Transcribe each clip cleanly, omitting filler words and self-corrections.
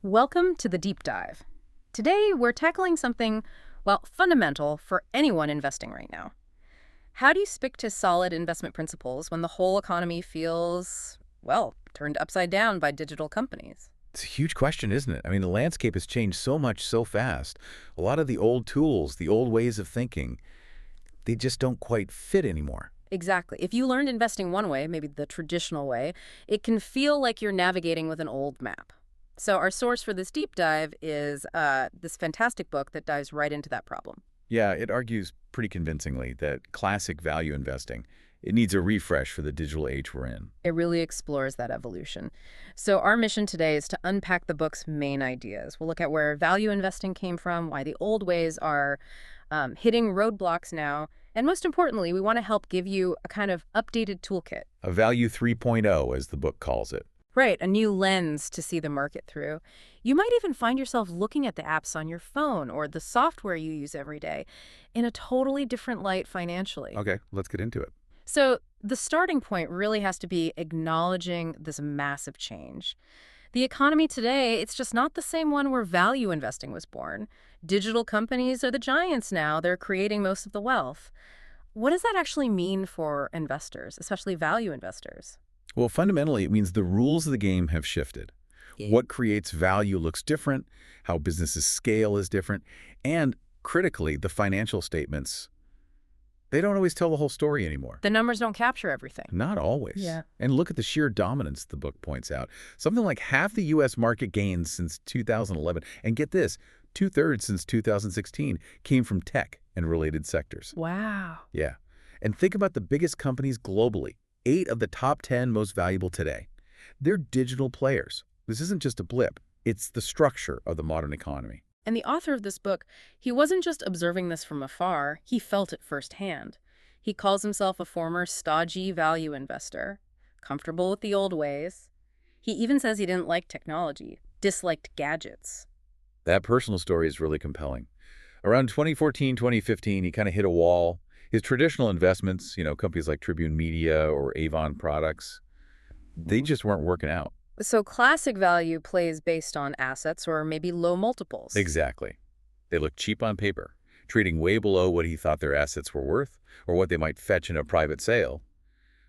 Welcome to the Deep Dive. Today, we're tackling something, well, fundamental for anyone investing right now. How do you stick to solid investment principles when the whole economy feels, well, turned upside down by digital companies? It's a huge question, isn't it? I mean, the landscape has changed so much so fast. A lot of the old tools, the old ways of thinking, they just don't quite fit anymore. Exactly. If you learned investing one way, maybe the traditional way, it can feel like you're navigating with an old map. So our source for this deep dive is this fantastic book that dives right into that problem. Yeah, it argues pretty convincingly that classic value investing, it needs a refresh for the digital age we're in. It really explores that evolution. So our mission today is to unpack the book's main ideas. We'll look at where value investing came from, why the old ways are hitting roadblocks now, and most importantly, we want to help give you a kind of updated toolkit. A value 3.0, as the book calls it. Right, a new lens to see the market through. You might even find yourself looking at the apps on your phone or the software you use every day in a totally different light financially. Okay, let's get into it. So the starting point really has to be acknowledging this massive change. The economy today, it's just not the same one where value investing was born. Digital companies are the giants now. They're creating most of the wealth. What does that actually mean for investors, especially value investors? Well, fundamentally, it means the rules of the game have shifted. Yeah. What creates value looks different, how businesses scale is different, and critically, the financial statements, they don't always tell the whole story anymore. The numbers don't capture everything. Not always. Yeah. And look at the sheer dominance the book points out. Something like half the U.S. market gains since 2011, and get this, 2/3 since 2016 came from tech and related sectors. Wow. Yeah. And think about the biggest companies globally. 8 of the top 10 most valuable today. They're digital players. This isn't just a blip. It's the structure of the modern economy. And the author of this book, he wasn't just observing this from afar, he felt it firsthand. He calls himself a former stodgy value investor, comfortable with the old ways. He even says he didn't like technology, disliked gadgets. That personal story is really compelling. Around 2014, 2015, he kind of hit a wall. His traditional investments, companies like Tribune Media or Avon Products, they just weren't working out. So classic value plays based on assets or maybe low multiples. Exactly. They looked cheap on paper, trading way below what he thought their assets were worth or what they might fetch in a private sale.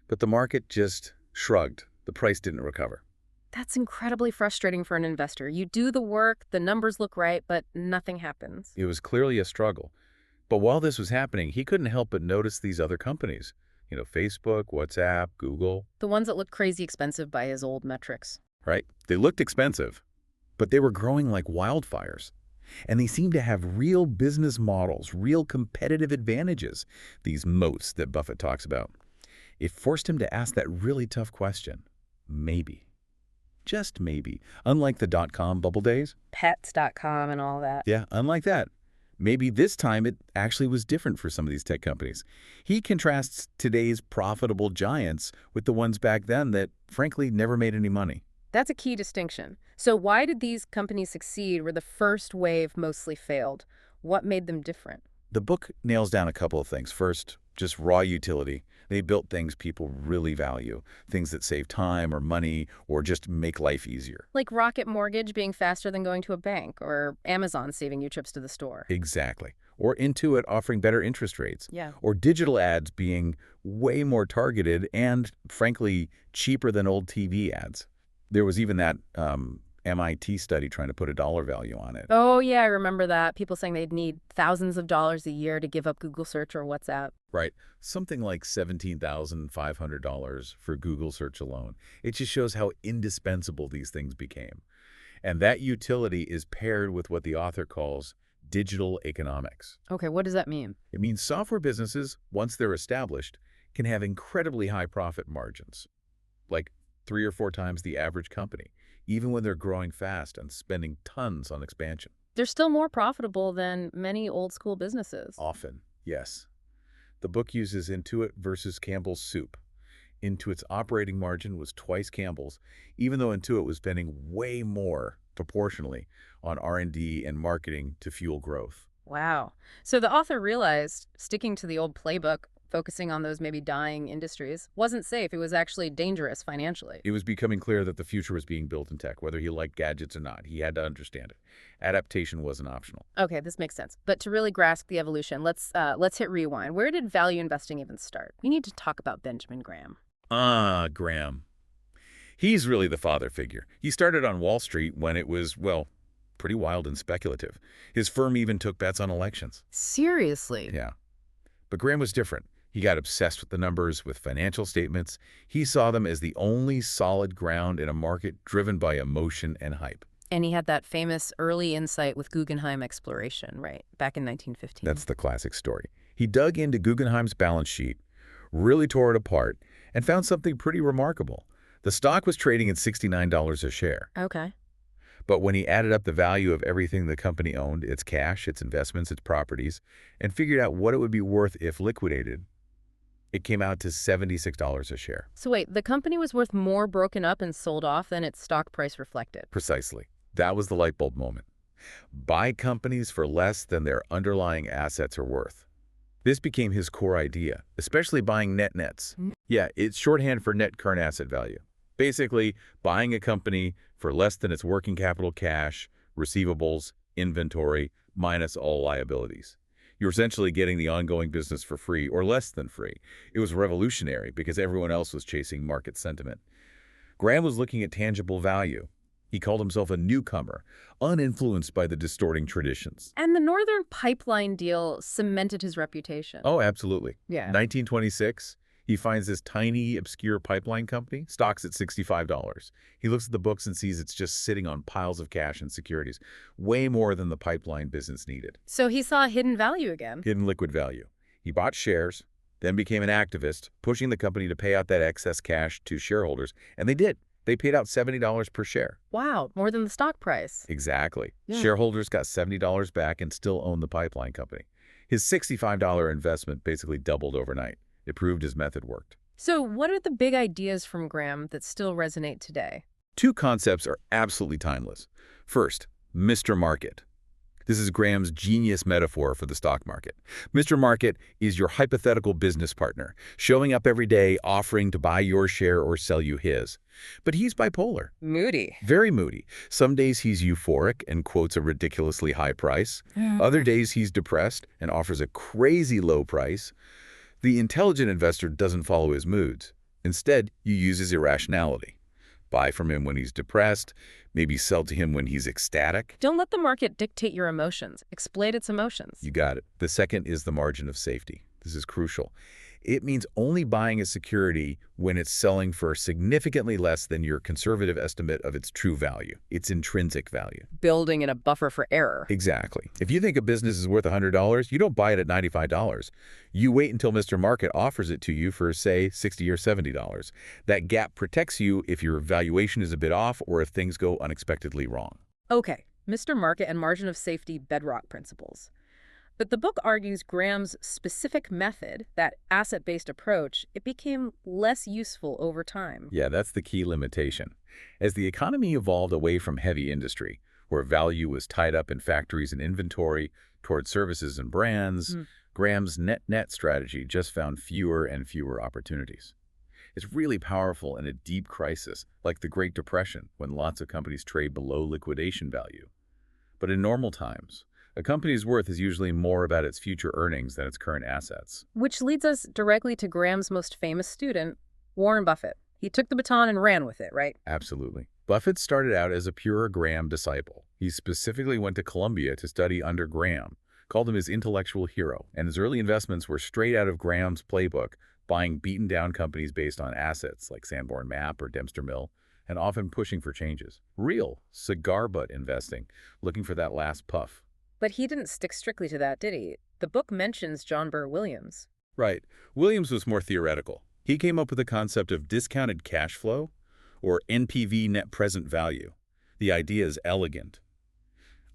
But the market just shrugged. The price didn't recover. That's incredibly frustrating for an investor. You do the work, the numbers look right, but nothing happens. It was clearly a struggle. But while this was happening, he couldn't help but notice these other companies. Facebook, WhatsApp, Google. The ones that look crazy expensive by his old metrics. Right? They looked expensive, but they were growing like wildfires. And they seemed to have real business models, real competitive advantages, these moats that Buffett talks about. It forced him to ask that really tough question. Maybe. Just maybe. Unlike the dot-com bubble days. Pets.com and all that. Yeah, unlike that. Maybe this time it actually was different for some of these tech companies. He contrasts today's profitable giants with the ones back then that, frankly, never made any money. That's a key distinction. So why did these companies succeed where the first wave mostly failed? What made them different? The book nails down a couple of things. First, just raw utility. They built things people really value, things that save time or money or just make life easier. Like Rocket Mortgage being faster than going to a bank, or Amazon saving you trips to the store. Exactly. Or Intuit offering better interest rates. Yeah. Or digital ads being way more targeted and, frankly, cheaper than old TV ads. There was even that MIT study trying to put a dollar value on it. Oh, yeah, I remember that. People saying they'd need thousands of dollars a year to give up Google Search or WhatsApp. Right. Something like $17,500 for Google Search alone. It just shows how indispensable these things became. And that utility is paired with what the author calls digital economics. Okay, what does that mean? It means software businesses, once they're established, can have incredibly high profit margins, like 3 or 4 times the average company, even when they're growing fast and spending tons on expansion. They're still more profitable than many old school businesses. Often, yes. The book uses Intuit versus Campbell's soup. Intuit's operating margin was twice Campbell's, even though Intuit was spending way more proportionally on R&D and marketing to fuel growth. Wow. So the author realized sticking to the old playbook focusing on those maybe dying industries, wasn't safe. It was actually dangerous financially. It was becoming clear that the future was being built in tech, whether he liked gadgets or not. He had to understand it. Adaptation wasn't optional. Okay, this makes sense. But to really grasp the evolution, let's hit rewind. Where did value investing even start? We need to talk about Benjamin Graham. Graham. He's really the father figure. He started on Wall Street when it was, well, pretty wild and speculative. His firm even took bets on elections. Seriously? Yeah. But Graham was different. He got obsessed with the numbers, with financial statements. He saw them as the only solid ground in a market driven by emotion and hype. And he had that famous early insight with Guggenheim exploration, right, back in 1915. That's the classic story. He dug into Guggenheim's balance sheet, really tore it apart, and found something pretty remarkable. The stock was trading at $69 a share. Okay. But when he added up the value of everything the company owned, its cash, its investments, its properties, and figured out what it would be worth if liquidated, it came out to $76 a share. So wait, the company was worth more broken up and sold off than its stock price reflected. Precisely. That was the light bulb moment. Buy companies for less than their underlying assets are worth. This became his core idea, especially buying net nets. Yeah, it's shorthand for net current asset value. Basically, buying a company for less than its working capital cash, receivables, inventory, minus all liabilities. You're essentially getting the ongoing business for free or less than free. It was revolutionary because everyone else was chasing market sentiment. Graham was looking at tangible value. He called himself a newcomer, uninfluenced by the distorting traditions. And the Northern Pipeline deal cemented his reputation. Oh, absolutely. Yeah. 1926, he finds this tiny, obscure pipeline company, stocks at $65. He looks at the books and sees it's just sitting on piles of cash and securities, way more than the pipeline business needed. So he saw hidden value again. Hidden liquid value. He bought shares, then became an activist, pushing the company to pay out that excess cash to shareholders, and they did. They paid out $70 per share. Wow, more than the stock price. Exactly. Yeah. Shareholders got $70 back and still own the pipeline company. His $65 investment basically doubled overnight. It proved his method worked. So what are the big ideas from Graham that still resonate today? Two concepts are absolutely timeless. First, Mr. Market. This is Graham's genius metaphor for the stock market. Mr. Market is your hypothetical business partner, showing up every day offering to buy your share or sell you his. But he's bipolar. Moody. Very moody. Some days he's euphoric and quotes a ridiculously high price. Other days he's depressed and offers a crazy low price. The intelligent investor doesn't follow his moods. Instead, you use his irrationality. Buy from him when he's depressed, maybe sell to him when he's ecstatic. Don't let the market dictate your emotions. Exploit its emotions. You got it. The second is the margin of safety. This is crucial. It means only buying a security when it's selling for significantly less than your conservative estimate of its true value, its intrinsic value. Building in a buffer for error. Exactly. If you think a business is worth $100, you don't buy it at $95. You wait until Mr. Market offers it to you for, say, $60 or $70. That gap protects you if your valuation is a bit off or if things go unexpectedly wrong. Okay, Mr. Market and margin of safety bedrock principles. But the book argues Graham's specific method, that asset-based approach, it became less useful over time. Yeah, that's the key limitation. As the economy evolved away from heavy industry, where value was tied up in factories and inventory, toward services and brands, Graham's net-net strategy just found fewer and fewer opportunities. It's really powerful in a deep crisis, like the Great Depression, when lots of companies trade below liquidation value. But in normal times, a company's worth is usually more about its future earnings than its current assets. Which leads us directly to Graham's most famous student, Warren Buffett. He took the baton and ran with it, right? Absolutely. Buffett started out as a pure Graham disciple. He specifically went to Columbia to study under Graham, called him his intellectual hero, and his early investments were straight out of Graham's playbook, buying beaten-down companies based on assets like Sanborn Map or Dempster Mill, and often pushing for changes. Real cigar butt investing, looking for that last puff. But he didn't stick strictly to that, did he? The book mentions John Burr Williams. Right. Williams was more theoretical. He came up with the concept of discounted cash flow, or NPV, net present value. The idea is elegant.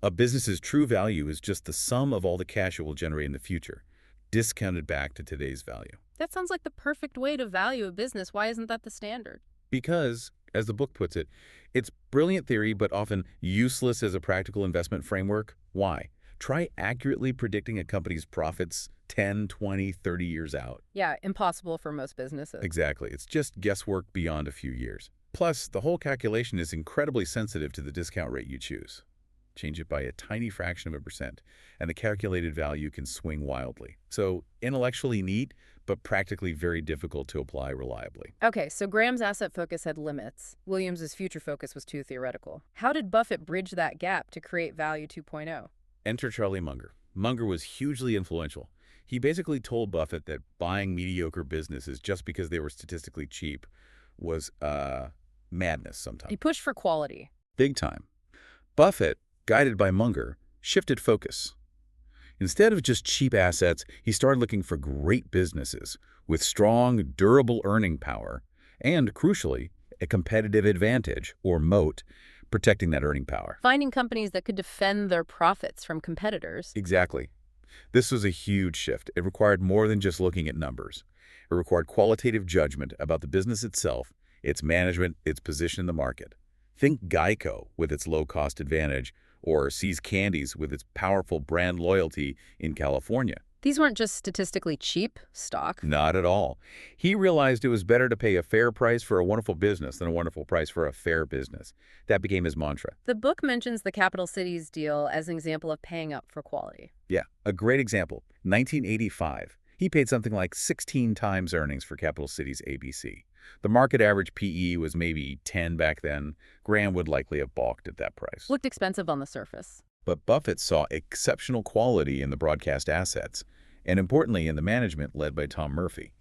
A business's true value is just the sum of all the cash it will generate in the future, discounted back to today's value. That sounds like the perfect way to value a business. Why isn't that the standard? Because, as the book puts it, it's brilliant theory but often useless as a practical investment framework. Why? Try accurately predicting a company's profits 10, 20, 30 years out. Yeah, impossible for most businesses. Exactly. It's just guesswork beyond a few years. Plus, the whole calculation is incredibly sensitive to the discount rate you choose. Change it by a tiny fraction of a percent, and the calculated value can swing wildly. So, intellectually neat, but practically very difficult to apply reliably. Okay, so Graham's asset focus had limits. Williams's future focus was too theoretical. How did Buffett bridge that gap to create Value 2.0? Enter Charlie Munger. Munger was hugely influential. He basically told Buffett that buying mediocre businesses just because they were statistically cheap was madness sometimes. He pushed for quality. Big time. Buffett, guided by Munger, shifted focus. Instead of just cheap assets, he started looking for great businesses with strong, durable earning power and, crucially, a competitive advantage, or moat, protecting that earning power. Finding companies that could defend their profits from competitors. Exactly. This was a huge shift. It required more than just looking at numbers. It required qualitative judgment about the business itself, its management, its position in the market. Think Geico with its low-cost advantage, or See's Candies with its powerful brand loyalty in California. These weren't just statistically cheap stock. Not at all. He realized it was better to pay a fair price for a wonderful business than a wonderful price for a fair business. That became his mantra. The book mentions the Capital Cities deal as an example of paying up for quality. Yeah, a great example. 1985. He paid something like 16 times earnings for Capital Cities ABC. The market average PE was maybe 10 back then. Graham would likely have balked at that price. Looked expensive on the surface. But Buffett saw exceptional quality in the broadcast assets, and importantly in the management led by Tom Murphy.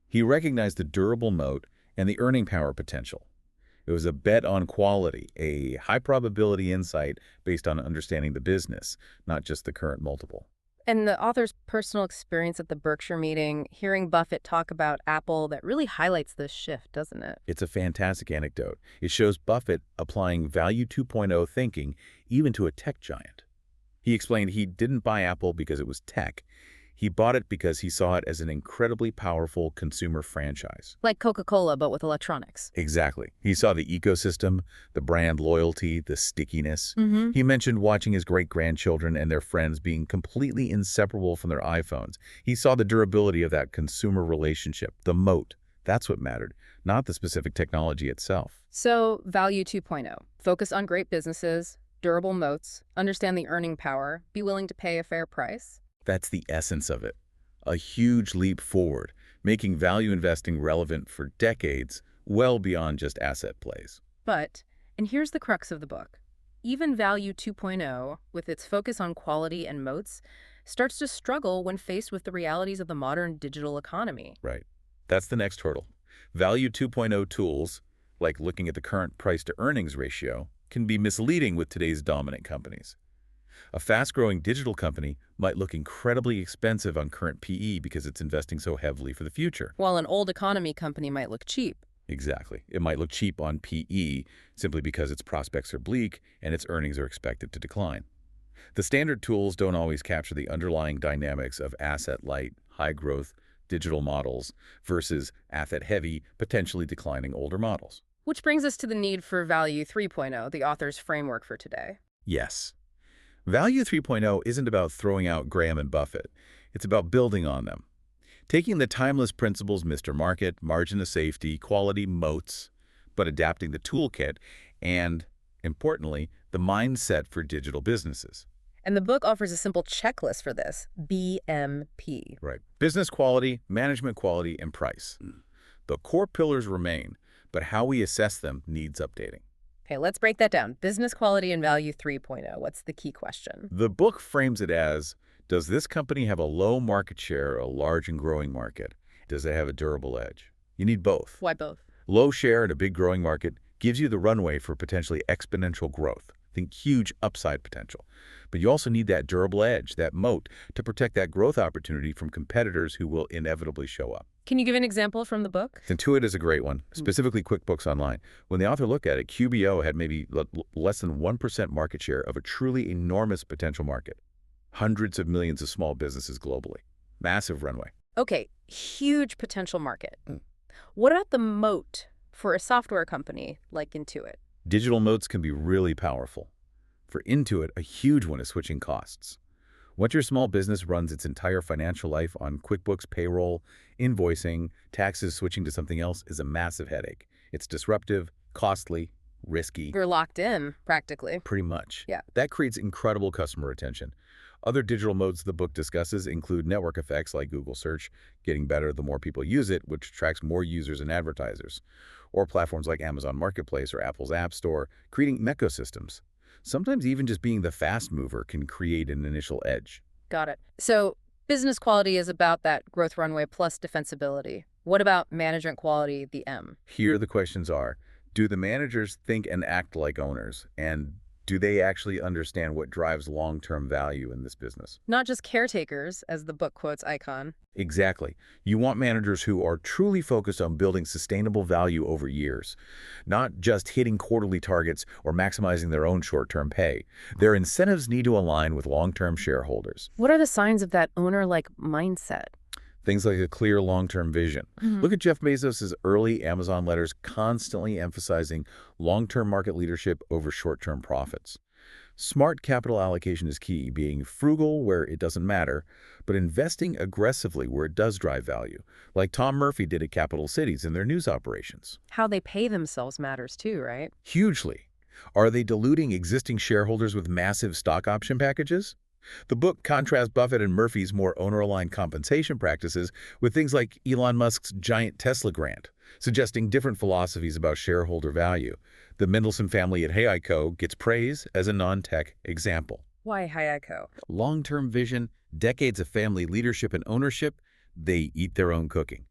He recognized the durable moat and the earning power potential. It was a bet on quality, a high-probability insight based on understanding the business, not just the current multiple. And the author's personal experience at the Berkshire meeting, hearing Buffett talk about Apple, that really highlights this shift, doesn't it? It's a fantastic anecdote. It shows Buffett applying Value 2.0 thinking even to a tech giant. He explained he didn't buy Apple because it was tech. He bought it because he saw it as an incredibly powerful consumer franchise. Like Coca-Cola, but with electronics. Exactly. He saw the ecosystem, the brand loyalty, the stickiness. Mm-hmm. He mentioned watching his great-grandchildren and their friends being completely inseparable from their iPhones. He saw the durability of that consumer relationship, the moat. That's what mattered, not the specific technology itself. So, Value 2.0. Focus on great businesses, durable moats, understand the earning power, be willing to pay a fair price. That's the essence of it. A huge leap forward, making value investing relevant for decades, well beyond just asset plays. But, and here's the crux of the book, even Value 2.0, with its focus on quality and moats, starts to struggle when faced with the realities of the modern digital economy. Right. That's the next hurdle. Value 2.0 tools, like looking at the current price-to-earnings ratio, can be misleading with today's dominant companies. A fast-growing digital company might look incredibly expensive on current PE because it's investing so heavily for the future. While an old economy company might look cheap. Exactly. It might look cheap on PE simply because its prospects are bleak and its earnings are expected to decline. The standard tools don't always capture the underlying dynamics of asset-light, high-growth digital models versus asset-heavy, potentially declining older models. Which brings us to the need for Value 3.0, the author's framework for today. Yes. Value 3.0 isn't about throwing out Graham and Buffett. It's about building on them. Taking the timeless principles Mr. Market, margin of safety, quality, moats, but adapting the toolkit and, importantly, the mindset for digital businesses. And the book offers a simple checklist for this, BMP. Right. Business quality, management quality, and price. The core pillars remain, but how we assess them needs updating. Okay, let's break that down. Business quality and Value 3.0. What's the key question? The book frames it as, does this company have a low market share, a large and growing market? Does it have a durable edge? You need both. Why both? Low share in a big growing market gives you the runway for potentially exponential growth. Think huge upside potential. But you also need that durable edge, that moat, to protect that growth opportunity from competitors who will inevitably show up. Can you give an example from the book? Intuit is a great one, specifically QuickBooks Online. When the author looked at it, QBO had maybe less than 1% market share of a truly enormous potential market. Hundreds of millions of small businesses globally. Massive runway. Okay, huge potential market. What about the moat for a software company like Intuit? Digital moats can be really powerful. For Intuit, a huge one is switching costs. Once your small business runs its entire financial life on QuickBooks, payroll, invoicing, taxes, switching to something else is a massive headache. It's disruptive, costly, risky. You're locked in, practically. Pretty much. Yeah. That creates incredible customer retention. Other digital modes the book discusses include network effects like Google Search, getting better the more people use it, which attracts more users and advertisers, or platforms like Amazon Marketplace or Apple's App Store, creating ecosystems. Sometimes even just being the fast mover can create an initial edge. Got it. So business quality is about that growth runway plus defensibility. What about management quality, the M? Here the questions are, do the managers think and act like owners? And do they actually understand what drives long-term value in this business? Not just caretakers, as the book quotes Icon. Exactly. You want managers who are truly focused on building sustainable value over years, not just hitting quarterly targets or maximizing their own short-term pay. Their incentives need to align with long-term shareholders. What are the signs of that owner-like mindset? Things like a clear long-term vision. Look at Jeff Bezos' early Amazon letters constantly emphasizing long-term market leadership over short-term profits. Smart capital allocation is key, being frugal where it doesn't matter, but investing aggressively where it does drive value, like Tom Murphy did at Capital Cities in their news operations. How they pay themselves matters too, right? Hugely. Are they diluting existing shareholders with massive stock option packages? The book contrasts Buffett and Murphy's more owner-aligned compensation practices with things like Elon Musk's giant Tesla grant, suggesting different philosophies about shareholder value. The Mendelsohn family at Hayco gets praise as a non-tech example. Why Hayco? Long-term vision, decades of family leadership and ownership, they eat their own cooking.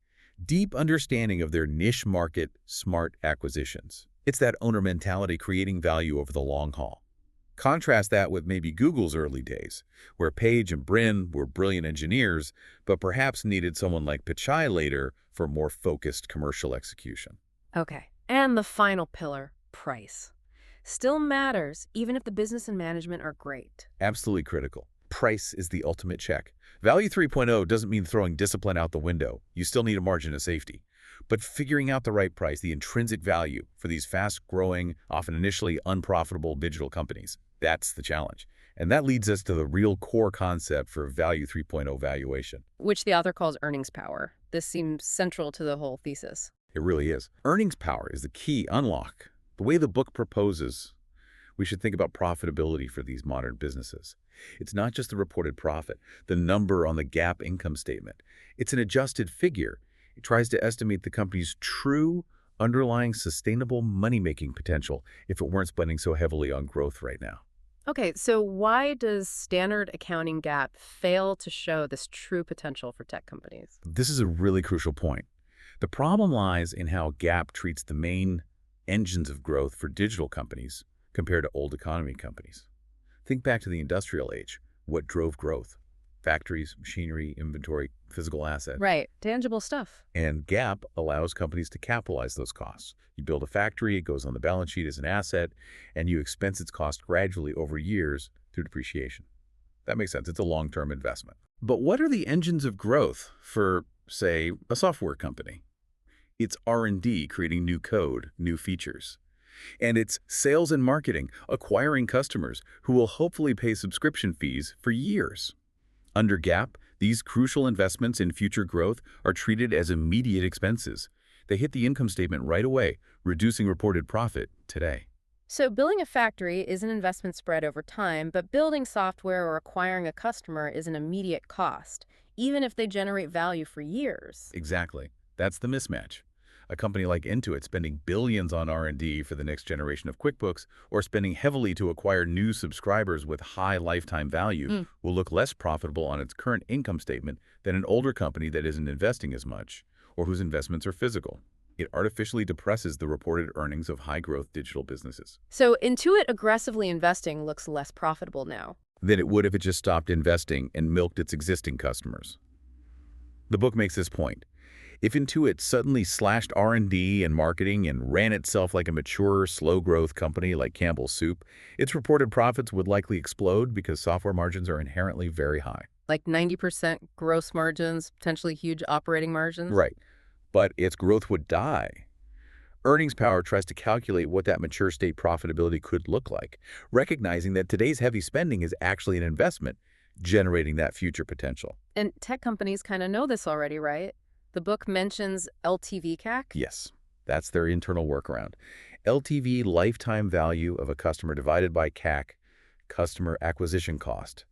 Deep understanding of their niche market, smart acquisitions. It's that owner mentality creating value over the long haul. Contrast that with maybe Google's early days, where Page and Brin were brilliant engineers, but perhaps needed someone like Pichai later for more focused commercial execution. Okay. And the final pillar, price. Still matters, even if the business and management are great. Absolutely critical. Price is the ultimate check. Value 3.0 doesn't mean throwing discipline out the window. You still need a margin of safety. But figuring out the right price, the intrinsic value for these fast-growing, often initially unprofitable digital companies, that's the challenge. And that leads us to the real core concept for Value 3.0 valuation. Which the author calls earnings power. This seems central to the whole thesis. It really is. Earnings power is the key unlock. The way the book proposes, we should think about profitability for these modern businesses. It's not just the reported profit, the number on the GAAP income statement. It's an adjusted figure. It tries to estimate the company's true, underlying, sustainable money-making potential if it weren't spending so heavily on growth right now. Okay, so why does standard accounting GAAP fail to show this true potential for tech companies? This is a really crucial point. The problem lies in how GAAP treats the main engines of growth for digital companies compared to old economy companies. Think back to the industrial age. What drove growth? Factories, machinery, inventory, physical assets. Right, tangible stuff. And GAAP allows companies to capitalize those costs. You build a factory, it goes on the balance sheet as an asset, and you expense its cost gradually over years through depreciation. That makes sense. It's a long-term investment. But what are the engines of growth for, say, a software company? It's R&D, creating new code, new features. And it's sales and marketing, acquiring customers who will hopefully pay subscription fees for years. Under GAAP, these crucial investments in future growth are treated as immediate expenses. They hit the income statement right away, reducing reported profit today. So building a factory is an investment spread over time, but building software or acquiring a customer is an immediate cost, even if they generate value for years. Exactly. That's the mismatch. A company like Intuit spending billions on R&D for the next generation of QuickBooks or spending heavily to acquire new subscribers with high lifetime value will look less profitable on its current income statement than an older company that isn't investing as much or whose investments are physical. It artificially depresses the reported earnings of high-growth digital businesses. So Intuit aggressively investing looks less profitable now than it would if it just stopped investing and milked its existing customers. The book makes this point. If Intuit suddenly slashed R&D and marketing and ran itself like a mature, slow-growth company like Campbell's Soup, its reported profits would likely explode because software margins are inherently very high. like 90% gross margins, potentially huge operating margins. Right. But its growth would die. Earnings power tries to calculate what that mature state profitability could look like, recognizing that today's heavy spending is actually an investment, generating that future potential. And tech companies kind of know this already, right? The book mentions LTV CAC. Yes, that's their internal workaround. LTV, lifetime value of a customer divided by CAC, customer acquisition cost.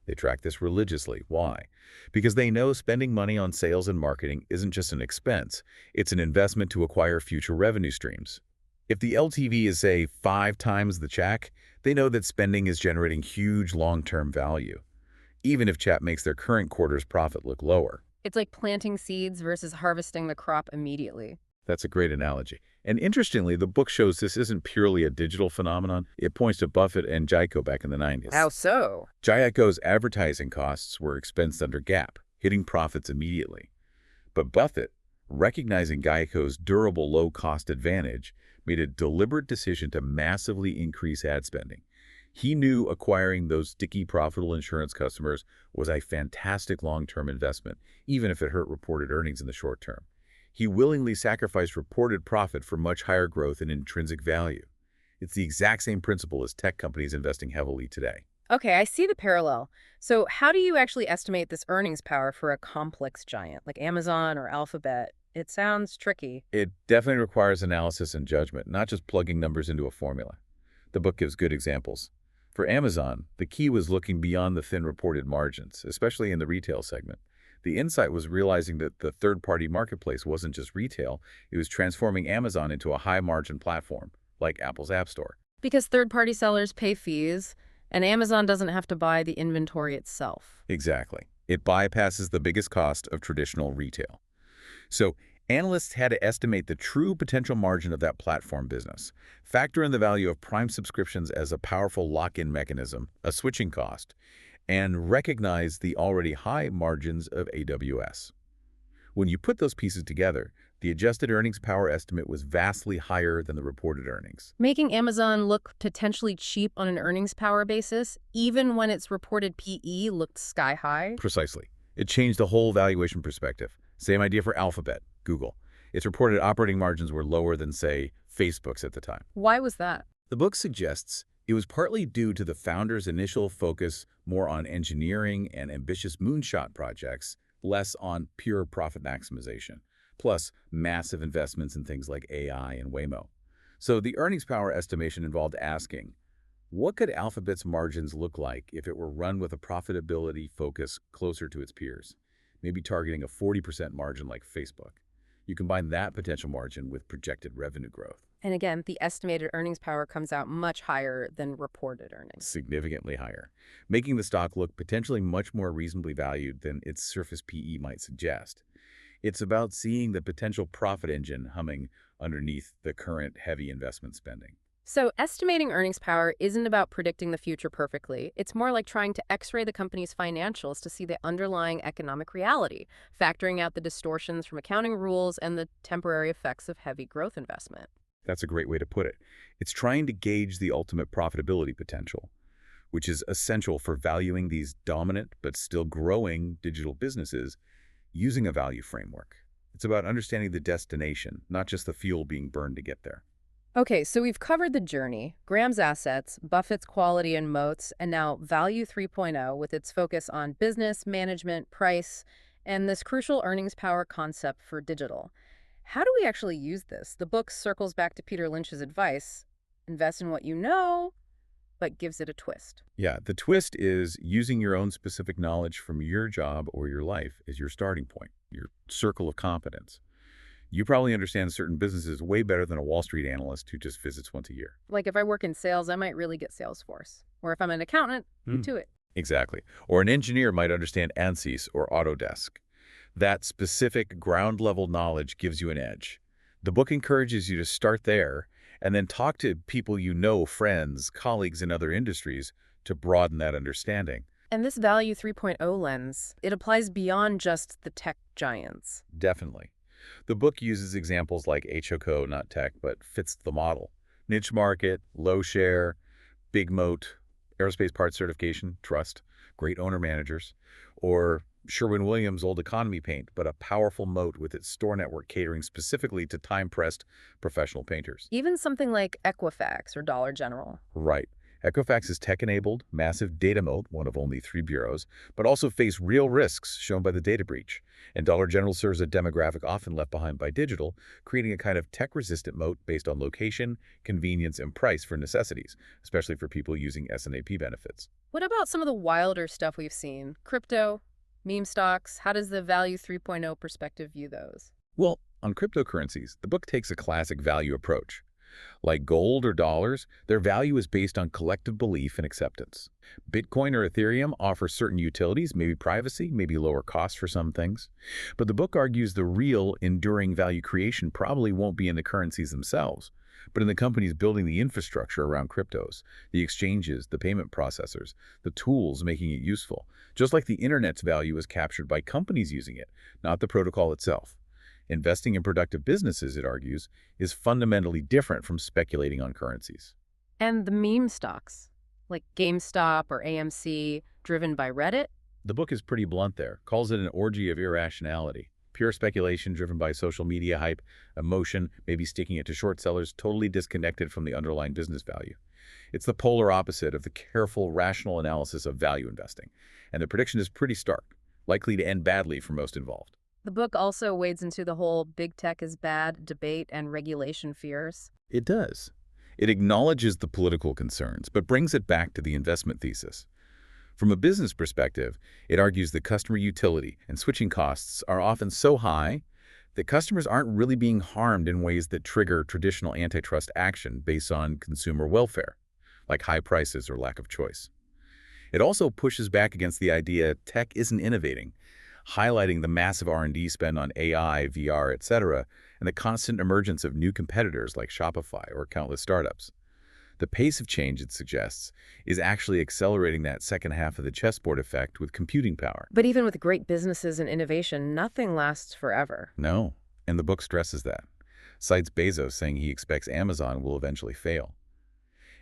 They track this religiously. Why? Because they know spending money on sales and marketing isn't just an expense, it's an investment to acquire future revenue streams. If the LTV is, say, 5 times the CAC, they know that spending is generating huge long-term value, even if chat makes their current quarter's profit look lower. It's like planting seeds versus harvesting the crop immediately. That's a great analogy. And interestingly, the book shows this isn't purely a digital phenomenon. It points to Buffett and Geico back in the 90s. How so? Geico's advertising costs were expensed under GAAP, hitting profits immediately. But Buffett, recognizing Geico's durable low-cost advantage, made a deliberate decision to massively increase ad spending. He knew acquiring those sticky, profitable insurance customers was a fantastic long-term investment, even if it hurt reported earnings in the short term. He willingly sacrificed reported profit for much higher growth and intrinsic value. It's the exact same principle as tech companies investing heavily today. Okay, I see the parallel. So how do you actually estimate this earnings power for a complex giant like Amazon or Alphabet? It sounds tricky. It definitely requires analysis and judgment, not just plugging numbers into a formula. The book gives good examples. For Amazon, the key was looking beyond the thin reported margins, especially in the retail segment. The insight was realizing that the third-party marketplace wasn't just retail, it was transforming Amazon into a high-margin platform, like Apple's App Store. Because third-party sellers pay fees, and Amazon doesn't have to buy the inventory itself. Exactly. It bypasses the biggest cost of traditional retail. So analysts had to estimate the true potential margin of that platform business, factor in the value of Prime subscriptions as a powerful lock-in mechanism, a switching cost, and recognize the already high margins of AWS. When you put those pieces together, the adjusted earnings power estimate was vastly higher than the reported earnings. Making Amazon look potentially cheap on an earnings power basis, even when its reported PE looked sky high? Precisely. It changed the whole valuation perspective. Same idea for Alphabet, Google. Its reported operating margins were lower than, say, Facebook's at the time. Why was that? The book suggests it was partly due to the founder's initial focus more on engineering and ambitious moonshot projects, less on pure profit maximization, plus massive investments in things like AI and Waymo. So the earnings power estimation involved asking, what could Alphabet's margins look like if it were run with a profitability focus closer to its peers, maybe targeting a 40% margin like Facebook? You combine that potential margin with projected revenue growth. And again, the estimated earnings power comes out much higher than reported earnings. Significantly higher, making the stock look potentially much more reasonably valued than its surface PE might suggest. It's about seeing the potential profit engine humming underneath the current heavy investment spending. So estimating earnings power isn't about predicting the future perfectly. It's more like trying to x-ray the company's financials to see the underlying economic reality, factoring out the distortions from accounting rules and the temporary effects of heavy growth investment. That's a great way to put it. It's trying to gauge the ultimate profitability potential, which is essential for valuing these dominant but still growing digital businesses using a value framework. It's about understanding the destination, not just the fuel being burned to get there. Okay, so we've covered the journey, Graham's assets, Buffett's quality and moats, and now Value 3.0 with its focus on business, management, price, and this crucial earnings power concept for digital. How do we actually use this? The book circles back to Peter Lynch's advice, invest in what you know, but gives it a twist. Yeah, the twist is using your own specific knowledge from your job or your life as your starting point, your circle of competence. You probably understand certain businesses way better than a Wall Street analyst who just visits once a year. Like if I work in sales, I might really get Salesforce. Or if I'm an accountant, Intuit. Exactly. Or an engineer might understand ANSYS or Autodesk. That specific ground-level knowledge gives you an edge. The book encourages you to start there and then talk to people you know, friends, colleagues in other industries, to broaden that understanding. And this Value 3.0 lens, it applies beyond just the tech giants. Definitely. The book uses examples like HOCO, not tech, but fits the model. Niche market, low share, big moat, aerospace parts certification, trust, great owner managers, or Sherwin-Williams' old economy paint, but a powerful moat with its store network catering specifically to time-pressed professional painters. Even something like Equifax or Dollar General. Right. Equifax is tech-enabled, massive data moat, one of only 3 bureaus, but also face real risks shown by the data breach. And Dollar General serves a demographic often left behind by digital, creating a kind of tech-resistant moat based on location, convenience, and price for necessities, especially for people using S&AP benefits. What about some of the wilder stuff we've seen? Crypto, meme stocks, how does the Value 3.0 perspective view those? Well, on cryptocurrencies, the book takes a classic value approach. Like gold or dollars, their value is based on collective belief and acceptance. Bitcoin or Ethereum offer certain utilities, maybe privacy, maybe lower costs for some things. But the book argues the real, enduring value creation probably won't be in the currencies themselves, but in the companies building the infrastructure around cryptos, the exchanges, the payment processors, the tools making it useful. Just like the internet's value is captured by companies using it, not the protocol itself. Investing in productive businesses, it argues, is fundamentally different from speculating on currencies. And the meme stocks, like GameStop or AMC, driven by Reddit? The book is pretty blunt there, calls it an orgy of irrationality. Pure speculation driven by social media hype, emotion, maybe sticking it to short sellers, totally disconnected from the underlying business value. It's the polar opposite of the careful, rational analysis of value investing. And the prediction is pretty stark, likely to end badly for most involved. The book also wades into the whole big tech is bad debate and regulation fears. It does. It acknowledges the political concerns, but brings it back to the investment thesis. From a business perspective, it argues that customer utility and switching costs are often so high that customers aren't really being harmed in ways that trigger traditional antitrust action based on consumer welfare, like high prices or lack of choice. It also pushes back against the idea tech isn't innovating, highlighting the massive R&D spend on AI, VR, etc., and the constant emergence of new competitors like Shopify or countless startups. The pace of change, it suggests, is actually accelerating that second half of the chessboard effect with computing power. But even with great businesses and innovation, nothing lasts forever. No, and the book stresses that. Cites Bezos saying he expects Amazon will eventually fail.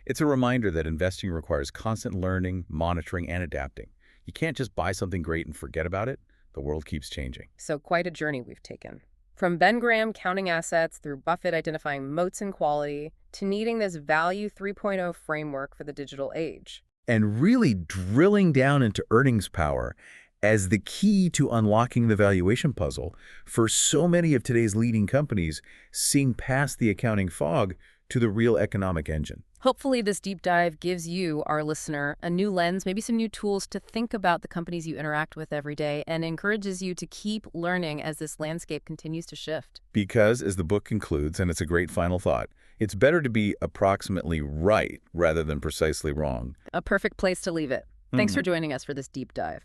It's a reminder that investing requires constant learning, monitoring, and adapting. You can't just buy something great and forget about it. The world keeps changing. So quite a journey we've taken. From Ben Graham counting assets through Buffett identifying moats and quality to needing this Value 3.0 framework for the digital age. And really drilling down into earnings power as the key to unlocking the valuation puzzle for so many of today's leading companies, seeing past the accounting fog to the real economic engine. Hopefully this deep dive gives you, our listener, a new lens, maybe some new tools to think about the companies you interact with every day, and encourages you to keep learning as this landscape continues to shift. Because, as the book concludes, and it's a great final thought, it's better to be approximately right rather than precisely wrong. A perfect place to leave it. Thanks for joining us for this deep dive.